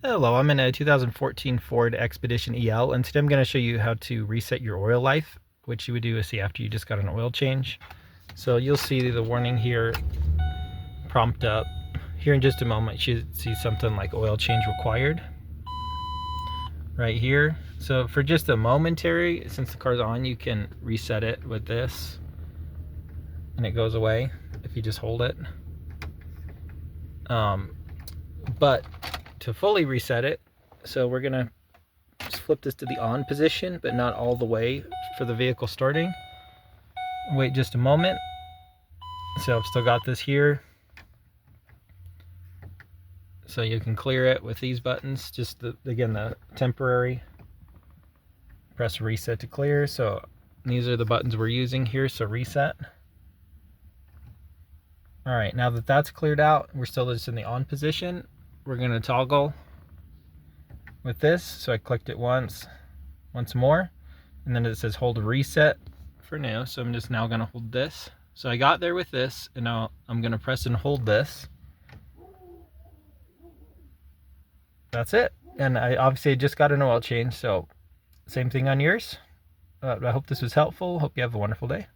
Hello, I'm in a 2014 Ford Expedition EL, and today I'm going to show you how to reset your oil life, which you would do after you just got an oil change. So you'll see the warning here prompt up. Here in just a moment, you should see something like oil change required right here. So for just a momentary, since the car's on, you can reset it with this, and it goes away if you just hold it. But to fully reset it, so we're gonna just flip this to the on position, but not all the way for the vehicle starting. Wait just a moment. So I've still got this here. So you can clear it with these buttons, just again, the temporary. Press reset to clear. So these are the buttons we're using here, so reset. All right, now that that's cleared out, we're still just in the on position. We're gonna toggle with this. So I clicked it once more, and then it says hold reset for now. So I'm just now gonna hold this. So I got there with this, and now I'm gonna press and hold this. That's it. And I obviously just got an oil change, so same thing on yours. I hope this was helpful. Hope you have a wonderful day.